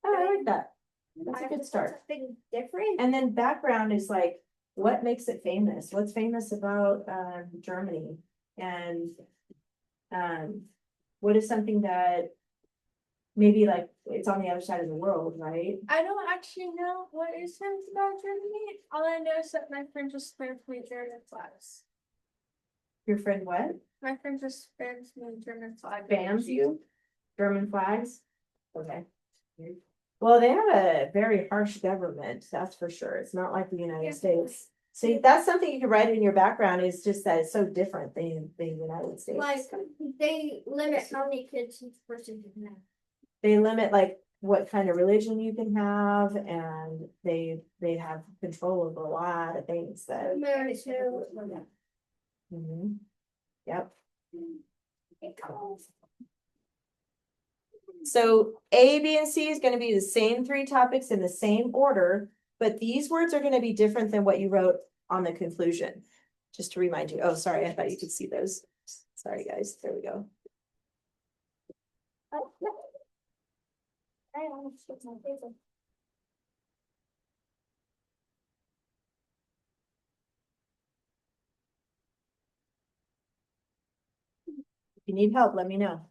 Oh, I like that. That's a good start. Something different. And then background is like, what makes it famous? What's famous about Germany? And what is something that maybe like it's on the other side of the world, right? I don't actually know what is famous about Germany. All I know is that my friend just spared me German flags. Your friend what? My friend just spared me German flags. Spams you? German flags? Okay. Well, they have a very harsh government, that's for sure. It's not like the United States. See, that's something you can write in your background is just that it's so different than the United States. Like they limit how many kids each person can have. They limit like what kind of religion you can have and they have control over a lot of things that. Mhm. Yep. So A, B, and C is gonna be the same 3 topics in the same order, but these words are gonna be different than what you wrote on the conclusion. Just to remind you. Oh, sorry, I thought you could see those. Sorry, guys. There we go. I almost took my paper. If you need help, let me know.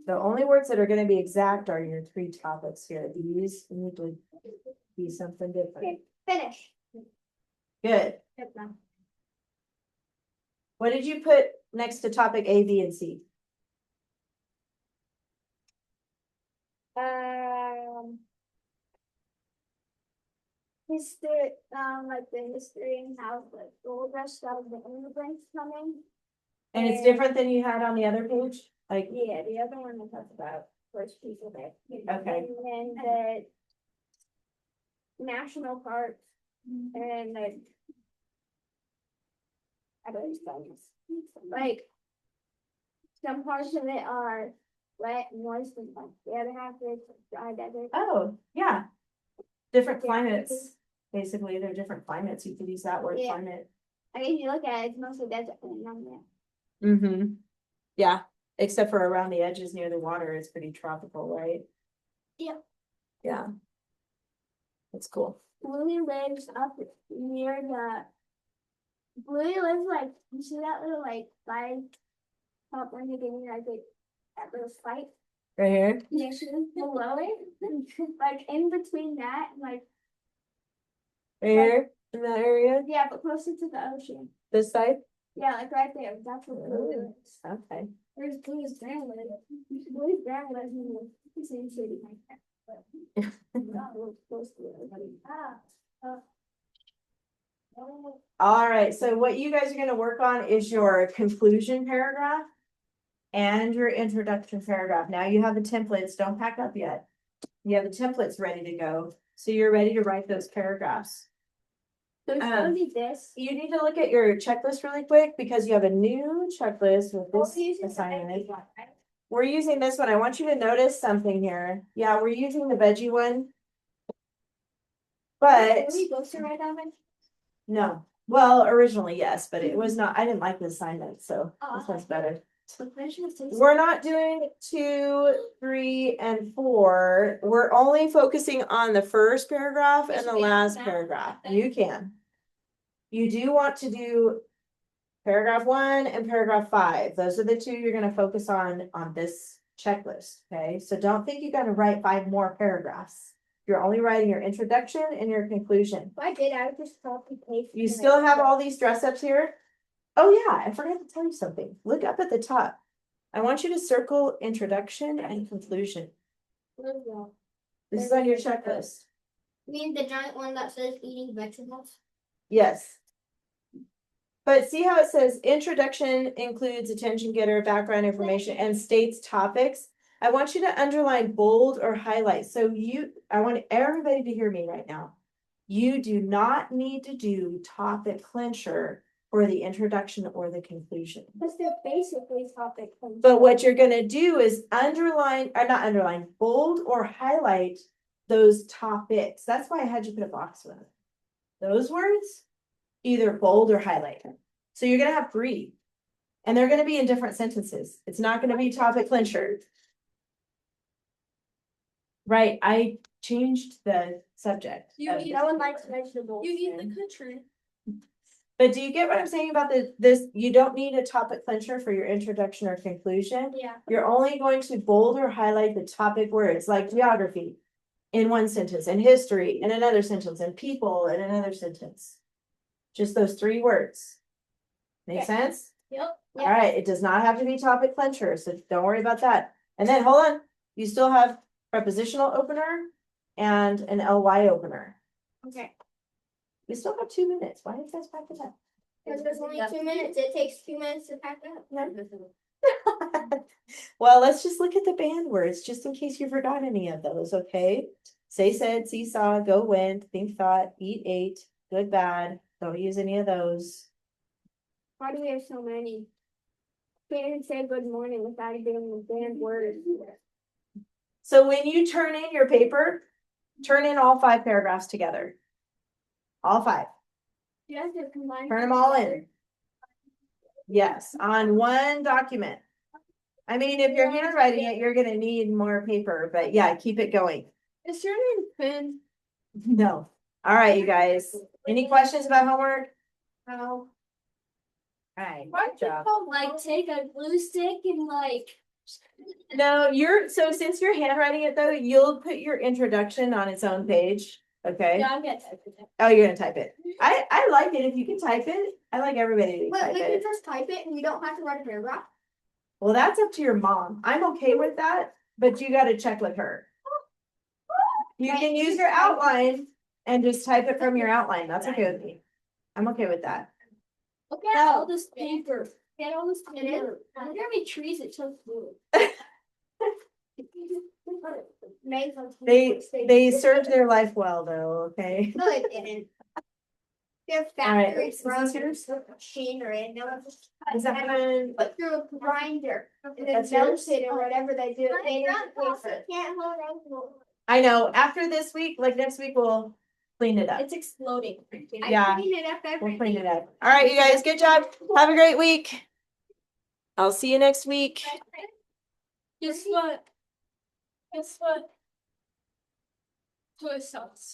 The only words that are gonna be exact are your 3 topics here. These need to be something different. Okay, finish. Good. Good now. What did you put next to topic A, B, and C? History, like the history and how the gold rush of the immigrants coming. And it's different than you had on the other page? Like, Yeah, the other one we talked about first people there. Okay. And then the national parks and the other things. Like some parts of it are wet and moist and like the other half is dry desert. oh, yeah. Different climates. Basically, they're different climates. You could use that word Yeah. climate. I mean, if you look at it, it's mostly desert and none there. Mm-hmm. Yeah, except for around the edges near the water, it's pretty tropical, right? Yeah. Yeah. That's cool. Bluey lives up near the. Bluey lives like you see that little like flag up when you're getting like that little spike Right here? next to below it, like in between that, like Right here? In that area? yeah, but closer to the ocean. This side? Yeah, like right there. That's where Bluey Oh. lives. Okay. Where's Bluey's grandma? Bluey's grandma lives in the same city like that. But not real close to it. All right, so what you guys are gonna work on is your conclusion paragraph and your introduction paragraph. Now you have the templates, don't pack up yet. You have the templates ready to go, so you're ready to write those paragraphs. So it's gonna be this. You need to look at your checklist really quick because you have a new checklist with We'll this be using the assignment. veggie one, right? We're using this one. I want you to notice something here. Yeah, we're using the veggie one. But Are we supposed to write down veggie? no, well, originally, yes, but it was not, I didn't like the assignment, so this one's better. We're not doing 2, 3, and 4. We're only focusing on the first paragraph and the last paragraph. You can. You do want to do paragraph 1 and paragraph 5. Those are the two you're gonna focus on this checklist, okay? So don't think you gotta write 5 more paragraphs. You're only writing your introduction and your conclusion. If I did, I would just copy paste. You still have all these dress ups here? Oh yeah, I forgot to tell you something. Look up at the top. I want you to circle introduction and conclusion. This is on your checklist. Mean the giant one that says eating vegetables? Yes. But see how it says introduction includes attention getter, background information, and states topics. I want you to underline, bold, or highlight. So I want everybody to hear me right now. You do not need to do topic clincher for the introduction or the conclusion. Because they're basically topic. But what you're gonna do is not underline, bold or highlight those topics. That's why I had you put a box with it. Those words, either bold or highlight. So you're gonna have 3. And they're gonna be in different sentences. It's not gonna be topic clincher. Right, I changed the subject. You of- eat- No one likes vegetables. You eat the country. But do you get what I'm saying about this? You don't need a topic clincher for your introduction or conclusion. Yeah. You're only going to bold or highlight the topic words like geography in one sentence, and history in another sentence, and people in another sentence. Just those 3 words. Make Okay. sense? Yep. All right, it does not have to be topic clincher, so don't worry about that. And then hold on, you still have prepositional opener and an ly opener. Okay. We still have 2 minutes. Why don't you guys pack it up? Because there's only 2 minutes. It takes 2 minutes to pack up. Well, let's just look at the band words, just in case you forgot any of those, okay? Say, said, seesaw, go, went, think, thought, eat, ate, good, bad. Don't use any of those. Why do we have so many? Can't even say good morning without it being the banned word. So when you turn in your paper, turn in all 5 paragraphs together. All 5. You have to combine. Turn them all in. Yes, on one document. I mean, if you're handwriting it, you're gonna need more paper, but yeah, keep it going. Is your name Finn? No. All right, you guys. Any questions about homework? No. All right, Why good do you job. call Like take a glue stick and like. No, so since you're handwriting it though, you'll put your introduction on its own page, okay? Yeah, I'm getting it. Oh, you're gonna type it. I like it if you can type it. I like everybody to But type we can it. just type it and we don't have to write a paragraph. Well, that's up to your mom. I'm okay with that, but you gotta check with her. You can use your outline and just type it from your outline. That's okay with me. I'm okay with that. Look at all this paper. Get all this paper. There's gonna be trees that show blue. They served their life well though, okay? No, it didn't. Their All right, factory is this runs yours? machinery and they'll just Is that one? put through a grinder and then That's melt yours? it or whatever they do. They can't hold on. I know, after this week, like next week, we'll clean it up. It's exploding. Yeah. I clean it up every We'll clean week. it up. All right, you guys, good job. Have a great week. I'll see you next week. Guess what? Guess what? Toy sauce.